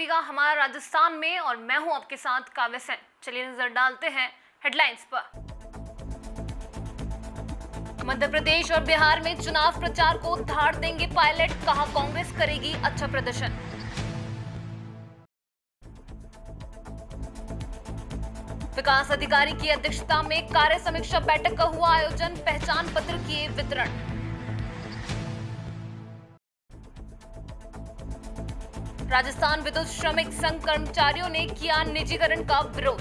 अभी का हमारा राजस्थान में और मैं हूं आपके साथ काव्य सेन। चलिए नजर डालते हैं हेडलाइंस पर। मध्य प्रदेश और बिहार में चुनाव प्रचार को धार देंगे पायलट, कहा कांग्रेस करेगी अच्छा प्रदर्शन। विकास अधिकारी की अध्यक्षता में कार्य समीक्षा बैठक का हुआ आयोजन, पहचान पत्र किए वितरण। राजस्थान विद्युत श्रमिक संघ कर्मचारियों ने किया निजीकरण का विरोध।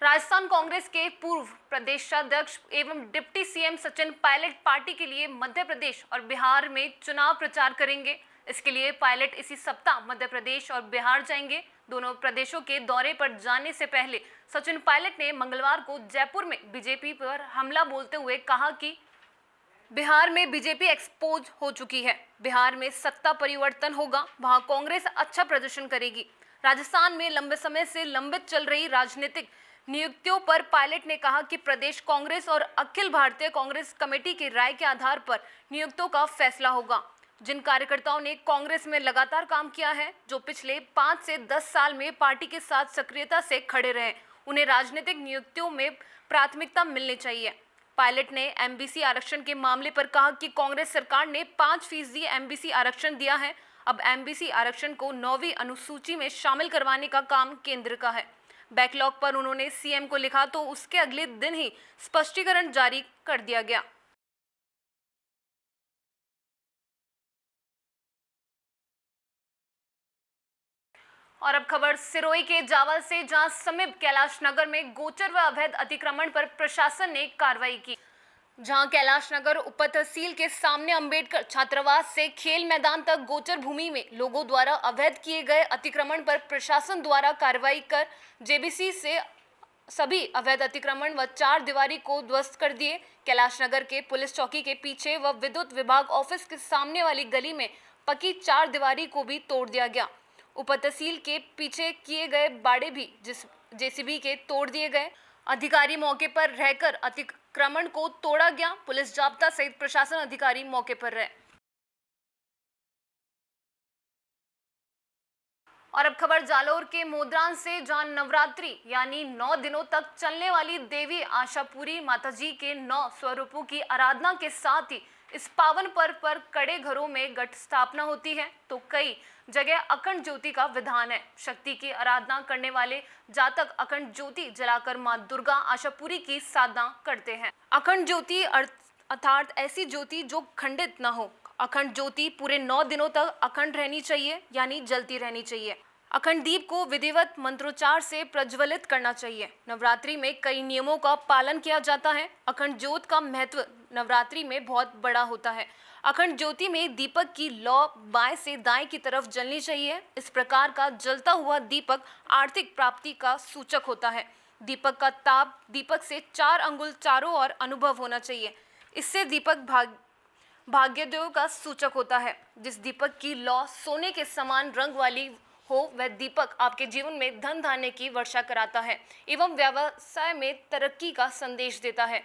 राजस्थान कांग्रेस के पूर्व प्रदेशाध्यक्ष एवं deputy CM Sachin Pilot party के लिए मध्य प्रदेश और बिहार में चुनाव प्रचार करेंगे। इसके लिए पायलट इसी सप्ताह मध्य प्रदेश और बिहार जाएंगे। दोनों प्रदेशों के दौरे पर जाने से पहले सचिन पायलट ने मंगलवार को जयपुर में बीजेपी पर हमला बोलते हुए कहा कि बिहार में बीजेपी एक्सपोज हो चुकी है। बिहार में सत्ता परिवर्तन होगा, वहां कांग्रेस अच्छा प्रदर्शन करेगी। राजस्थान में लंबे समय से लंबित चल रही राजनीतिक नियुक्तियों पर पायलट ने कहा कि प्रदेश कांग्रेस और अखिल भारतीय कांग्रेस कमेटी की राय के आधार पर नियुक्तियों का फैसला होगा। जिन कार्यकर्ताओं ने कांग्रेस में लगातार काम किया है, जो पिछले 5 से 10 साल में पार्टी के साथ सक्रियता से खड़े रहे, उन्हें राजनीतिक नियुक्तियों में प्राथमिकता मिलनी चाहिए। पायलट ने एमबीसी आरक्षण के मामले पर कहा कि कांग्रेस सरकार ने 5% एमबीसी आरक्षण दिया है। अब एमबीसी आरक्षण को 9वीं अनुसूची में शामिल करवाने का काम केंद्र का है। बैकलॉग पर उन्होंने सीएम को लिखा तो उसके अगले दिन ही स्पष्टीकरण जारी कर दिया गया। और अब खबर सिरोही के जावल से, जहां समीप कैलाश नगर में गोचर व अवैध अतिक्रमण पर प्रशासन ने कार्रवाई की। जहां कैलाश नगर उप तहसील के सामने अंबेडकर छात्रावास से खेल मैदान तक गोचर भूमि में लोगों द्वारा अवैध किए गए अतिक्रमण पर प्रशासन द्वारा कार्रवाई कर जेबीसी से सभी अवैध अतिक्रमण व 4 दीवारी को ध्वस्त कर दिए। कैलाश नगर के पुलिस चौकी के पीछे व विद्युत विभाग ऑफिस के सामने वाली गली में पक्की 4 दीवारी को भी तोड़ दिया गया। उप तहसील के पीछे किए गए बाड़े भी जेसीबी के तोड़ दिए गए। अधिकारी मौके पर रहकर अतिक्रमण को तोड़ा गया। पुलिस जाब्ता सहित प्रशासन अधिकारी मौके पर रहे। और अब खबर जालोर के मोदरान से, जहां नवरात्रि यानी 9 दिनों तक चलने वाली देवी आशापुरी माताजी के 9 स्वरूपों की आराधना के साथ ही इस पावन पर्व पर कड़े घरों में घट स्थापना होती है, तो कई जगह अखंड ज्योति का विधान है। शक्ति की आराधना करने वाले जातक अखंड ज्योति जलाकर मां दुर्गा आशापुरी की साधना करते हैं। अखंड ज्योति अर्थात ऐसी ज्योति जो खंडित न हो। अखंड ज्योति पूरे 9 दिनों तक अखंड रहनी चाहिए, यानी जलती रहनी चाहिए। अखंड दीप को विधिवत मंत्रोच्चार से प्रज्वलित करना चाहिए। नवरात्रि में कई नियमों का पालन किया जाता है। अखंड ज्योत का महत्व नवरात्रि में बहुत बड़ा होता है। अखंड ज्योति में दीपक की लौ बाएं से दाएं की तरफ जलनी चाहिए। इस प्रकार का जलता हुआ दीपक आर्थिक प्राप्ति का सूचक होता है। दीपक का ताप दीपक से 4 अंगुल चारों ओर अनुभव होना चाहिए। इससे दीपक भाग्योदय का सूचक होता है। जिस दीपक की लौ सोने के समान रंग वाली हो, वह दीपक आपके जीवन में धन धान्य की वर्षा कराता है एवं व्यवसाय में तरक्की का संदेश देता है।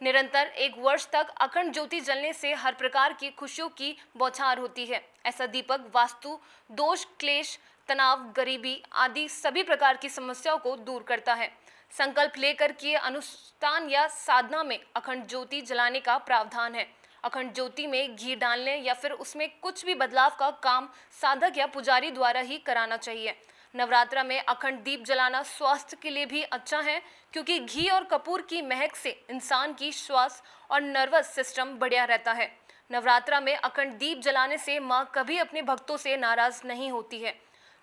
निरंतर 1 वर्ष तक अखंड ज्योति जलने से हर प्रकार की खुशियों की बौछार होती है। ऐसा दीपक वास्तु दोष, क्लेश, तनाव, गरीबी आदि सभी प्रकार की समस्याओं को दूर करता है। संकल्प लेकर किए अनुष्ठान या साधना में अखंड ज्योति जलाने का प्रावधान है। अखंड ज्योति में घी डालने या फिर उसमें कुछ भी बदलाव का काम साधक या पुजारी द्वारा ही कराना चाहिए। नवरात्रा में अखंड दीप जलाना स्वास्थ्य के लिए भी अच्छा है, क्योंकि घी और कपूर की महक से इंसान की श्वास और नर्वस सिस्टम बढ़िया रहता है। नवरात्रा में अखंड दीप जलाने से माँ कभी अपने भक्तों से नाराज नहीं होती है।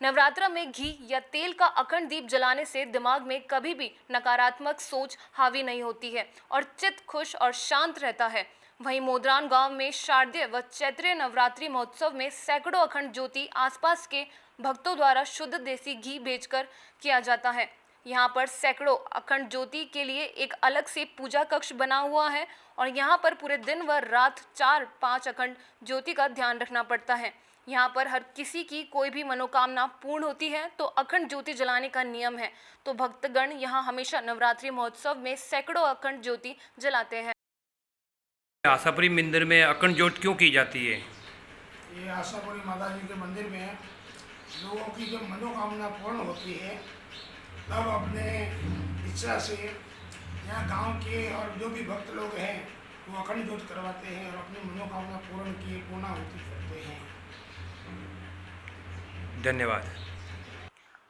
नवरात्रा में घी या तेल का अखंड दीप जलाने से दिमाग में कभी भी नकारात्मक सोच हावी नहीं होती है और चित्त खुश और शांत रहता है। वहीं मोदरान गांव में शारदीय व चैत्रीय नवरात्रि महोत्सव में सैकड़ों अखंड ज्योति आसपास के भक्तों द्वारा शुद्ध देसी घी बेचकर किया जाता है। यहाँ पर सैकड़ों अखंड ज्योति के लिए एक अलग से पूजा कक्ष बना हुआ है और यहाँ पर पूरे दिन व रात 4-5 अखंड ज्योति का ध्यान रखना पड़ता है। यहाँ पर हर किसी की कोई भी मनोकामना पूर्ण होती है तो अखंड ज्योति जलाने का नियम है। तो भक्तगण यहाँ हमेशा नवरात्रि महोत्सव में सैकड़ों अखंड ज्योति जलाते हैं। आशापुरी मंदिर में अखंड ज्योत क्यों की जाती है? ये आशापुरी माता जी के मंदिर में लोगों की जब मनोकामना पूर्ण होती है तब अपने इच्छा से यहाँ गांव के और जो भी भक्त लोग हैं वो अखंड जोत करवाते हैं और अपनी मनोकामना पूर्ण की पूर्णाहुति करते हैं। धन्यवाद।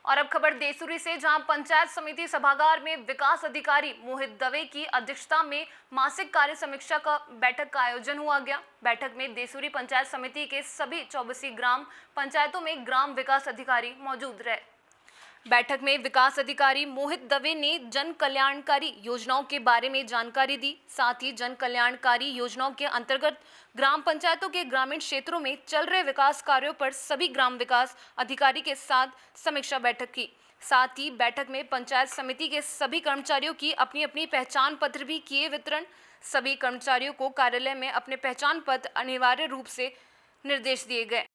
और अब खबर देसूरी से, जहां पंचायत समिति सभागार में विकास अधिकारी मोहित दवे की अध्यक्षता में मासिक कार्य समीक्षा का बैठक का आयोजन हुआ गया। बैठक में देसूरी पंचायत समिति के सभी 24 ग्राम पंचायतों में ग्राम विकास अधिकारी मौजूद रहे। बैठक में विकास अधिकारी मोहित दवे ने जन कल्याणकारी योजनाओं के बारे में जानकारी दी। साथ ही जन कल्याणकारी योजनाओं के अंतर्गत ग्राम पंचायतों के ग्रामीण क्षेत्रों में चल रहे विकास कार्यों पर सभी ग्राम विकास अधिकारी के साथ समीक्षा बैठक की। साथ ही बैठक में पंचायत समिति के सभी कर्मचारियों की अपनी अपनी पहचान पत्र भी किए वितरण। सभी कर्मचारियों को कार्यालय में अपने पहचान पत्र अनिवार्य रूप से निर्देश दिए गए।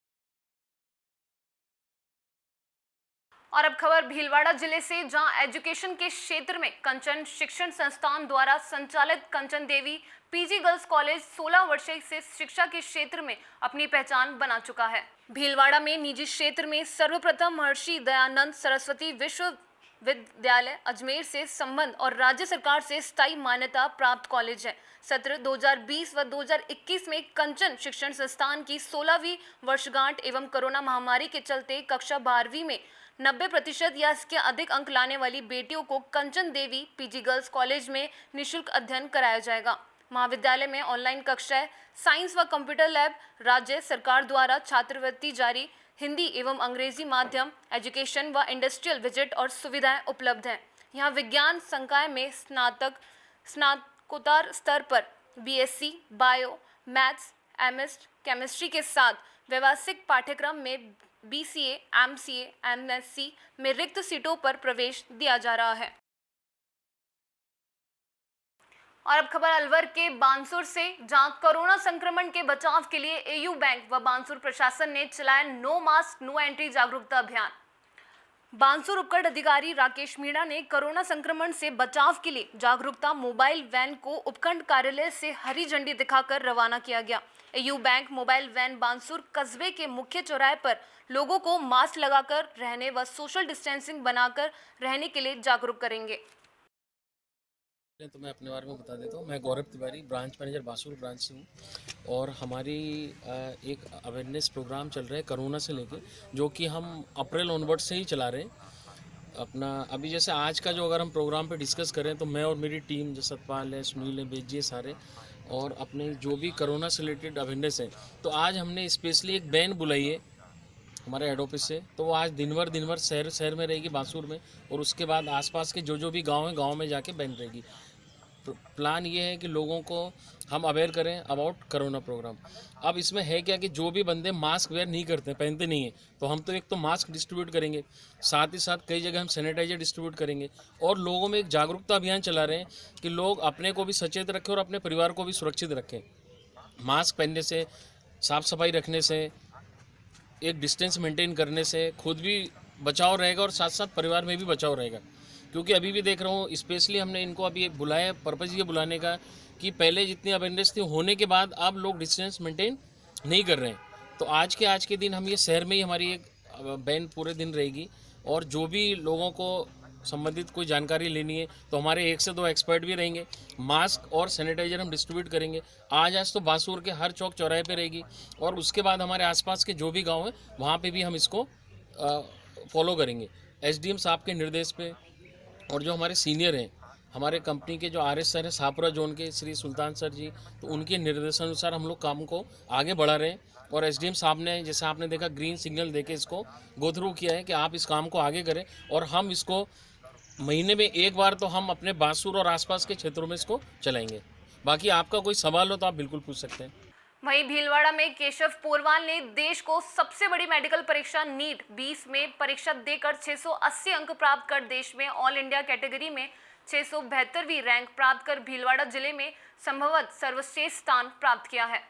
और अब खबर भीलवाड़ा जिले से, जहां एजुकेशन के क्षेत्र में कंचन शिक्षण संस्थान द्वारा संचालित Kanchan Devi PG girls college 16 वर्षीय से शिक्षा के क्षेत्र में अपनी पहचान बना चुका है। भीलवाड़ा में निजी क्षेत्र में सर्वप्रथम महर्षि दयानंद सरस्वती विश्वविद्यालय अजमेर से संबद्ध और राज्य सरकार से स्थायी मान्यता प्राप्त कॉलेज है। सत्र 2020 व 2021 में कंचन शिक्षण संस्थान की 16वीं वर्षगांठ एवं कोरोना महामारी के चलते कक्षा 12वीं में 90% या इसके अधिक अंक लाने वाली बेटियों को Kanchan Devi PG girls college में निःशुल्क अध्ययन कराया जाएगा। महाविद्यालय में ऑनलाइन कक्षाएं, साइंस व कंप्यूटर लैब, राज्य सरकार द्वारा छात्रवृत्ति जारी, हिंदी एवं अंग्रेजी माध्यम, एजुकेशन व इंडस्ट्रियल विजिट और सुविधाएं उपलब्ध हैं। यहाँ विज्ञान संकाय में स्नातकोत्तर स्तर पर BSc, bio, maths, MS, chemistry के साथ व्यावसायिक पाठ्यक्रम में बीसीए, एमसीए, एमएससी में रिक्त सीटों पर प्रवेश दिया जा रहा है। और अब खबर अलवर के बानसूर से, जहां कोरोना संक्रमण के बचाव के लिए एयू बैंक व बानसूर प्रशासन ने चलाया नो मास्क नो एंट्री जागरूकता अभियान। बानसूर उपखंड अधिकारी राकेश मीणा ने कोरोना संक्रमण से बचाव के लिए जागरूकता मोबाइल वैन को उपखंड कार्यालय से हरी झंडी दिखाकर रवाना किया गया। AU bank mobile van Bansur कस्बे के मुख्य चौराहे पर लोगों को मास्क लगाकर रहने व सोशल डिस्टेंसिंग बनाकर रहने के लिए जागरूक करेंगे। तो मैं अपने बारे में बता देता हूँ। मैं गौरव Tiwari, branch manager Basur branch से हूँ और हमारी एक अवेयरनेस प्रोग्राम चल रहा है कोरोना से लेके, जो कि हम अप्रैल ऑनवर्ड से ही चला रहे हैं अपना। अभी जैसे आज का जो अगर हम प्रोग्राम पे डिस्कस करें तो मैं और मेरी टीम, जो सतपाल है, सुनील है, बेजी है, सारे और अपने जो भी कोरोना से रिलेटेड अवेयरनेस है, तो आज हमने स्पेशली एक बैन बुलाई है हमारे हेड ऑफिस से। तो वो आज दिन भर शहर में रहेगी बांसुर में, और उसके बाद आसपास के जो भी गांव हैं गांव में जाके बैन रहेगी। प्लान ये है कि लोगों को हम अवेयर करें अबाउट कोरोना प्रोग्राम। अब इसमें है क्या कि जो भी बंदे मास्क वेयर नहीं करते, पहनते नहीं हैं, तो हम तो एक तो मास्क डिस्ट्रीब्यूट करेंगे, साथ ही साथ कई जगह हम सैनिटाइजर डिस्ट्रीब्यूट करेंगे और लोगों में एक जागरूकता अभियान चला रहे हैं कि लोग अपने को भी सचेत रखें और अपने परिवार को भी सुरक्षित रखें। मास्क पहनने से, साफ़ सफाई रखने से, एक डिस्टेंस मेंटेन करने से खुद भी बचाव रहेगा और साथ साथ परिवार में भी बचाव रहेगा। क्योंकि अभी भी देख रहा हूँ, स्पेशली हमने इनको अभी बुलाया, पर्पज़ ये बुलाने का कि पहले जितनी अवेयरनेस थी होने के बाद अब लोग डिस्टेंस मेंटेन नहीं कर रहे हैं। तो आज के दिन हम ये शहर में ही हमारी एक बैन पूरे दिन रहेगी और जो भी लोगों को संबंधित कोई जानकारी लेनी है तो हमारे 1 से 2 एक्सपर्ट भी रहेंगे। मास्क और सैनिटाइजर हम डिस्ट्रीब्यूट करेंगे। आज तो बासुर के हर चौक चौराहे पे रहेगी और उसके बाद हमारे आसपास के जो भी गांव हैं वहाँ पे भी हम इसको फॉलो करेंगे एसडीएम साहब के निर्देश पे। और जो हमारे सीनियर हैं, हमारे कंपनी के जो आरएस सर हैं शाहपुरा जोन के, श्री सुल्तान सर जी, तो उनके निर्देशानुसार हम लोग काम को आगे बढ़ा रहे हैं। और एसडीएम साहब ने, जैसे आपने देखा, ग्रीन सिग्नल देके इसको गो थ्रू किया है कि आप इस काम को आगे करें और हम इसको महीने में एक बार तो हम अपने बांसुर और आसपास के क्षेत्रों में इसको चलाएंगे। बाकी आपका कोई सवाल हो तो आप बिल्कुल पूछ सकते हैं। वहीं भीलवाड़ा में केशव पोरवाल ने देश को सबसे बड़ी मेडिकल परीक्षा नीट 20 में परीक्षा देकर 680 अंक प्राप्त कर देश में ऑल इंडिया कैटेगरी में 672वीं रैंक प्राप्त कर भीलवाड़ा जिले में संभवतः सर्वश्रेष्ठ स्थान प्राप्त किया है।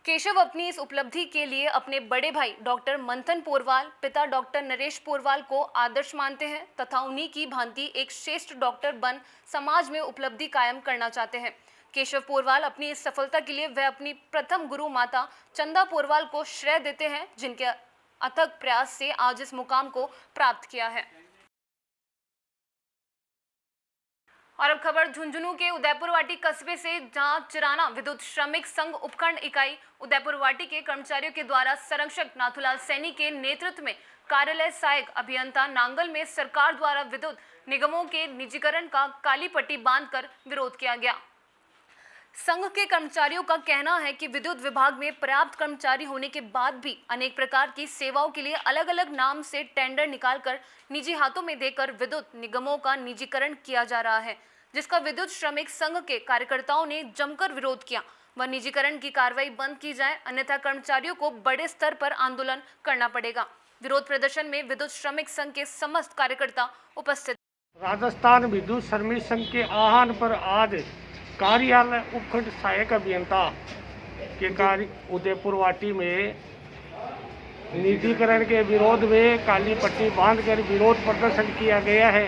केशव अपनी इस उपलब्धि के लिए अपने बड़े भाई डॉक्टर मंथन पोरवाल, पिता डॉक्टर नरेश पोरवाल को आदर्श मानते हैं तथा उन्हीं की भांति एक श्रेष्ठ डॉक्टर बन समाज में उपलब्धि कायम करना चाहते हैं। केशव पोरवाल अपनी इस सफलता के लिए वह अपनी प्रथम गुरु माता चंदा पोरवाल को श्रेय देते हैं, जिनके अथक प्रयास से आज इस मुकाम को प्राप्त किया है। और अब खबर झुंझुनू के उदयपुरवाटी कस्बे से, जहां चिराना विद्युत श्रमिक संघ उपखंड इकाई उदयपुरवाटी के कर्मचारियों के द्वारा संरक्षक नाथूलाल सैनी के नेतृत्व में कार्यालय सहायक अभियंता नांगल में सरकार द्वारा विद्युत निगमों के निजीकरण का काली पट्टी बांधकर विरोध किया गया। संघ के कर्मचारियों का कहना है कि विद्युत विभाग में पर्याप्त कर्मचारी होने के बाद भी अनेक प्रकार की सेवाओं के लिए अलग अलग नाम से टेंडर निकालकर निजी हाथों में देकर विद्युत निगमों का निजीकरण किया जा रहा है, जिसका विद्युत श्रमिक संघ के कार्यकर्ताओं ने जमकर विरोध किया। वह निजीकरण की कार्रवाई बंद की जाए, अन्यथा कर्मचारियों को बड़े स्तर पर आंदोलन करना पड़ेगा। विरोध प्रदर्शन में विद्युत श्रमिक संघ के समस्त कार्यकर्ता उपस्थित। राजस्थान विद्युत श्रमिक संघ के आह्वान पर आज कार्यालय उपखंड सहायक अभियंता के कार्य उदयपुरवाटी में निजीकरण के विरोध में काली पट्टी बांधकर विरोध प्रदर्शन किया गया है।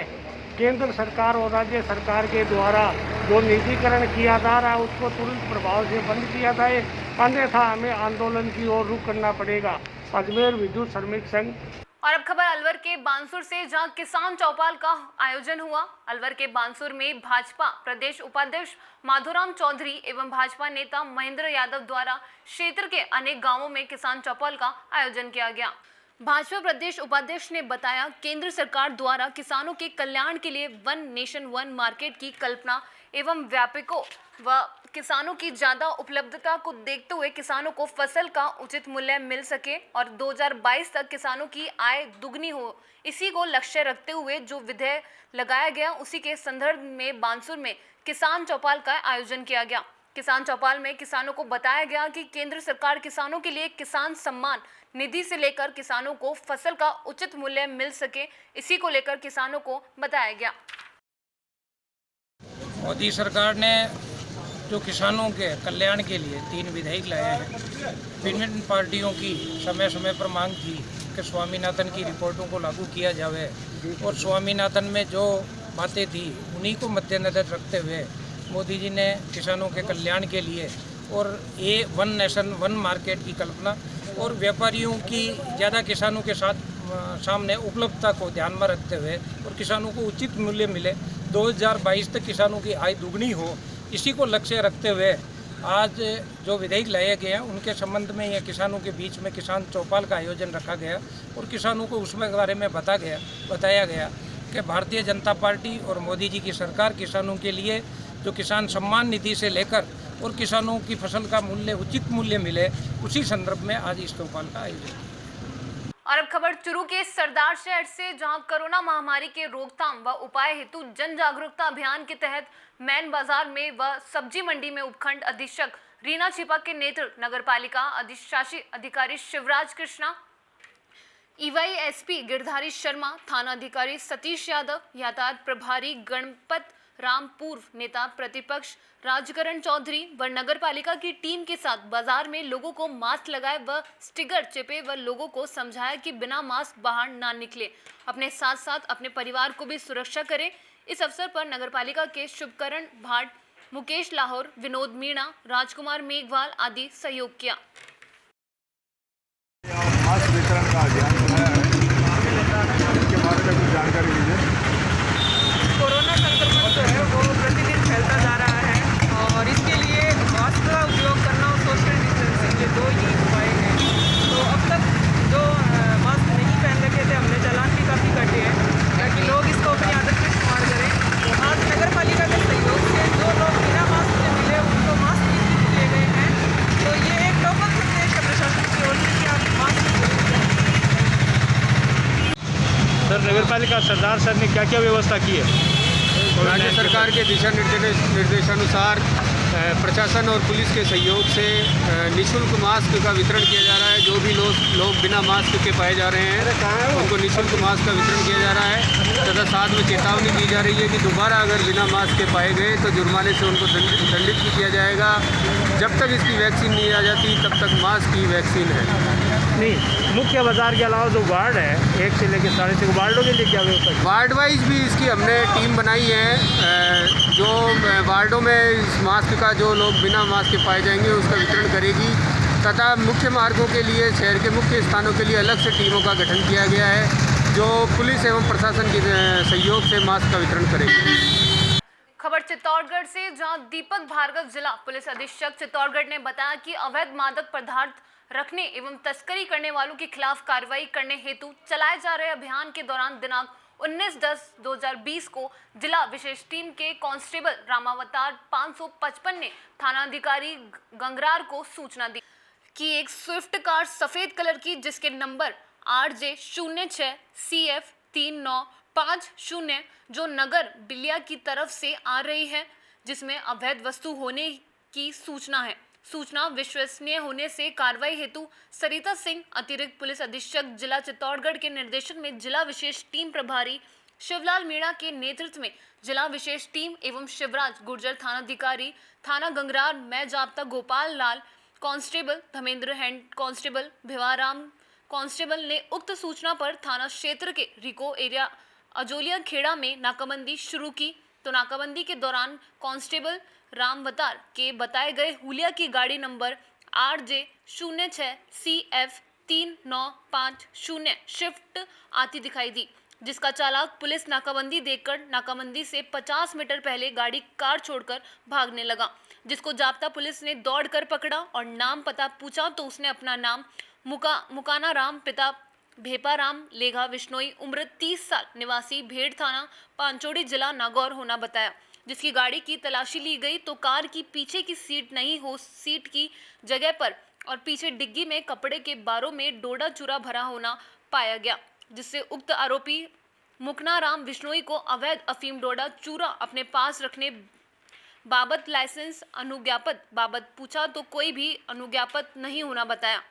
केंद्र सरकार और राज्य सरकार के द्वारा जो निजीकरण किया जा रहा है उसको तुरंत प्रभाव से बंद किया जाए, अन्यथा हमें आंदोलन की ओर रुख करना पड़ेगा। अजमेर विद्युत श्रमिक संघ। और अब खबर अलवर के बानसूर से, जहां किसान चौपाल का आयोजन हुआ। अलवर के बानसूर में भाजपा प्रदेश उपाध्यक्ष माधोराम चौधरी एवं भाजपा नेता महेंद्र यादव द्वारा क्षेत्र के अनेक गांवों में किसान चौपाल का आयोजन किया गया। भाजपा प्रदेश उपाध्यक्ष ने बताया, केंद्र सरकार द्वारा किसानों के कल्याण के लिए वन नेशन वन मार्केट की कल्पना एवं व्यापकों व किसानों की ज्यादा उपलब्धता को देखते हुए किसानों को फसल का उचित मूल्य मिल सके और 2022 तक किसानों की आय दुगनी हो, इसी को लक्ष्य रखते हुए जो विधेयक लगाया गया, उसी के संदर्भ में बानसूर में किसान चौपाल का आयोजन किया गया। किसान चौपाल में किसानों को बताया गया कि केंद्र सरकार किसानों के लिए किसान सम्मान निधि से लेकर किसानों को फसल का उचित मूल्य मिल सके, इसी को लेकर किसानों को बताया गया। मोदी सरकार ने जो किसानों के कल्याण के लिए 3 विधेयक लाए हैं। विभिन्न पार्टियों की समय समय पर मांग थी कि स्वामीनाथन की रिपोर्टों को लागू किया जाए और स्वामीनाथन में जो बातें थी उन्हीं को मद्देनजर रखते हुए मोदी जी ने किसानों के कल्याण के लिए और ये वन नेशन वन मार्केट की कल्पना और व्यापारियों की ज़्यादा किसानों के साथ सामने उपलब्धता को ध्यान में रखते हुए और किसानों को उचित मूल्य मिले, 2022 तक किसानों की आय दुगनी हो, इसी को लक्ष्य रखते हुए आज जो विधेयक लाए गए हैं उनके संबंध में यह किसानों के बीच में किसान चौपाल का आयोजन रखा गया और किसानों को उसमें बारे में बताया गया कि भारतीय जनता पार्टी और मोदी जी की सरकार किसानों के लिए जो किसान सम्मान निधि से लेकर और किसानों की फसल का मूल्य उचित मूल्य मिले, उसी संदर्भ में आज इस चौपाल का आयोजन। और अब खबर चुरू के सरदार शहर से, जहां कोरोना महामारी के रोकथाम व उपाय हेतु जन जागरूकता अभियान के तहत मैन बाजार में व सब्जी मंडी में उपखंड अधीक्षक रीना छिपा के नेतृत्व नगर पालिका अधिशासी अधिकारी शिवराज कृष्णा, ईवाई एसपी गिरधारी शर्मा, थाना अधिकारी सतीश यादव, यातायात प्रभारी गणपत राम, पूर्व नेता प्रतिपक्ष राजकरण चौधरी व नगर पालिका की टीम के साथ बाजार में लोगों को मास्क लगाए व स्टिकर चिपे व लोगों को समझाया कि बिना मास्क बाहर ना निकले, अपने साथ साथ अपने परिवार को भी सुरक्षा करें। इस अवसर पर नगर पालिका के शुभकरण भाट, मुकेश लाहौर, विनोद मीणा, राजकुमार मेघवाल आदि सहयोग किया। मास्क वितरण का अभियान चलाया है, इसके बारे में कुछ जानकारी दीजिए। कोरोना संक्रमण जो है वो प्रतिदिन फैलता जा रहा है और इसके लिए मास्क का उपयोग करना और सोशल डिस्टेंसिंग, ये 2 ही उपाय हैं। तो अब तक जो मास्क नहीं पहन रखे थे, हमने चालान भी काफ़ी काटे हैं ताकि लोग इसको अपनी आदत में शुमार करें। तो आज नगर पालिका के सहयोग से जो लोग बिना मास्क से मिले उनको मास्क दिए गए हैं। तो ये एक टोकन संदेश है प्रशासन की ओर से कि आप मास्क। सर, नगर पालिका सरदार सर ने क्या क्या व्यवस्था की है? राज्य सरकार के दिशा निर्देशानुसार प्रशासन और पुलिस के सहयोग से निःशुल्क मास्क का वितरण किया जा रहा है। जो भी लोग बिना मास्क के पाए जा रहे हैं उनको निःशुल्क मास्क का वितरण किया जा रहा है तथा साथ में चेतावनी दी जा रही है कि दोबारा अगर बिना मास्क के पाए गए तो जुर्माने से उनको दंडित भी किया जाएगा। जब तक इसकी वैक्सीन नहीं आ जाती तब तक मास्क की वैक्सीन है। नहीं, मुख्य बाजार के अलावा जो वार्ड है 1 से लेकर 6.5 वार्डों के लिए क्या व्यवस्था है? वार्ड वाइज भी इसकी हमने टीम बनाई है, जो वार्डों में इस मास्क का जो लोग बिना मास्क के पाए जाएंगे उसका वितरण करेगी, तथा मुख्य मार्गों के लिए शहर के मुख्य स्थानों के लिए अलग से टीमों का गठन किया गया है जो पुलिस एवं प्रशासन के सहयोग से मास्क का वितरण करेगी। खबर चित्तौड़गढ़ से, जहां दीपक भार्गव जिला पुलिस अधीक्षक चित्तौड़गढ़ ने बताया कि अवैध मादक पदार्थ रखने एवं तस्करी करने वालों के खिलाफ कार्रवाई करने हेतु चलाए जा रहे अभियान के दौरान दिनांक 19/10/2020 को जिला विशेष टीम के कांस्टेबल रामावतार 555 ने थानाधिकारी गंगरार को सूचना दी कि एक स्विफ्ट कार सफेद कलर की जिसके नंबर RJ06 CF 3950 जो नगर बिलिया की तरफ से आ रही है, जिसमें अवैध वस्तु होने की सूचना है। सूचना विश्वसनीय होने से कार्रवाई हेतु सरिता सिंह अतिरिक्त पुलिस अधीक्षक जिला चित्तौड़गढ़ के निर्देशन में जिला विशेष टीम प्रभारी शिवलाल मीणा के नेतृत्व में जिला विशेष टीम एवं शिवराज गुर्जर थानाधिकारी थाना गंगरार में जाब्ता Gopal Lal constable Dharmendra head constable Bhivaram constable ने उक्त सूचना पर थाना क्षेत्र के रिको एरिया अजोलिया खेड़ा में नाकाबंदी शुरू की, तो नाकाबंदी के दौरान कांस्टेबल रामवतार के बताए गए हुलिया की गाड़ी नंबर RJ06 CF 3950 शिफ्ट आती दिखाई दी, जिसका चालक पुलिस नाकाबंदी देखकर नाकाबंदी से 50 मीटर पहले गाड़ी कार छोड़कर भागने लगा, जिसको जाब्ता पुलिस ने दौड़कर पकड़ा और नाम पता पूछा तो उसने अपना नाम मुकाना राम पिता भेपा राम लेघा विश्नोई उम्र 30 साल निवासी भेड़ थाना पांचोड़ी जिला नागौर होना बताया। जिसकी गाड़ी की तलाशी ली गई तो कार की पीछे की सीट नहीं हो सीट की जगह पर और पीछे डिग्गी में कपड़े के बारों में डोडा चूरा भरा होना पाया गया, जिससे उक्त आरोपी मुकना राम विश्नोई को अवैध अफीम डोडा चूरा अपने पास रखने बाबत लाइसेंस अनुज्ञापत बाबत पूछा तो कोई भी अनुज्ञापत नहीं होना बताया,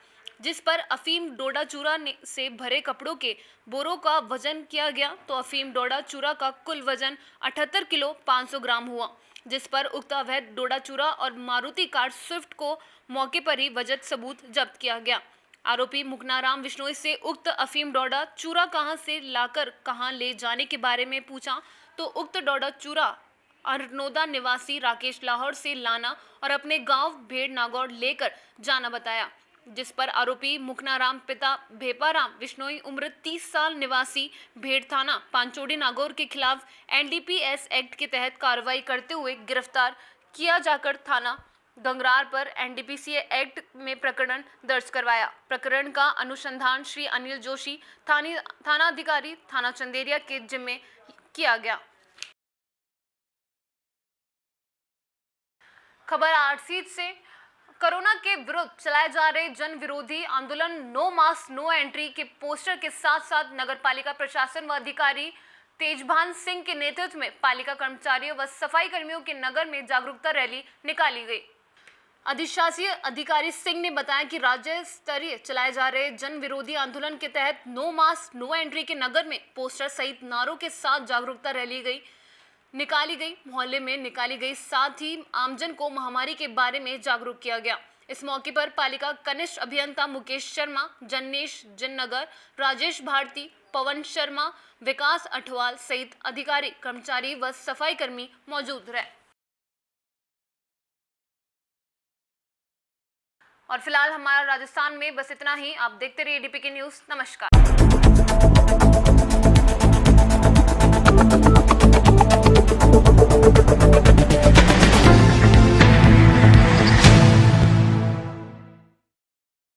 जिस पर अफीम डोडा चूरा से भरे कपड़ों के बोरों का वजन किया गया तो अफीम डोडा चूरा का कुल वजन 78 किलो 500 ग्राम हुआ, जिस पर उक्त अवैध डोडा चूरा और मारुति कार स्विफ्ट को मौके पर ही वजन सबूत जब्त किया गया। आरोपी मुकनाराम विश्नोई से उक्त अफीम डोडा चूरा कहां से लाकर कहां ले जाने के बारे में पूछा तो उक्त डोडा चूरा अरनोदा निवासी राकेश लाहौर से लाना और अपने गांव भेड़ नागौर लेकर जाना बताया, जिस पर आरोपी मुकनाराम पिता भेपाराम विश्नोई उम्र 30 साल निवासी भेड़ थाना पांचोड़ी नागौर के खिलाफ NDPS एक्ट के तहत कार्रवाई करते हुए गिरफ्तार किया जाकर थाना गंगरार पर NDPC एक्ट में प्रकरण दर्ज करवाया। प्रकरण का अनुसंधान श्री अनिल जोशी थानाधिकारी थाना चंदेरिया के जिम्मे किया गया। खबर आरसीट से, कोरोना के विरुद्ध चलाए जा रहे जन विरोधी आंदोलन नो मास्क नो एंट्री के पोस्टर के साथ साथ नगरपालिका प्रशासन व अधिकारी तेजभान सिंह के नेतृत्व में पालिका कर्मचारियों व सफाई कर्मियों के नगर में जागरूकता रैली निकाली गई। अधिशासी अधिकारी सिंह ने बताया कि राज्य स्तरीय चलाए जा रहे जन विरोधी आंदोलन के तहत नो मास्क नो एंट्री के नगर में पोस्टर सहित नारों के साथ जागरूकता रैली निकाली गई, मोहल्ले में निकाली गई, साथ ही आमजन को महामारी के बारे में जागरूक किया गया। इस मौके पर पालिका कनिष्ठ अभियंता मुकेश शर्मा, जन्नेश जिननगर, राजेश भारती, पवन शर्मा, विकास अठवाल सहित अधिकारी कर्मचारी व सफाई कर्मी मौजूद रहे। और फिलहाल हमारा राजस्थान में बस इतना ही। आप देखते रहिए DPK न्यूज़। नमस्कार।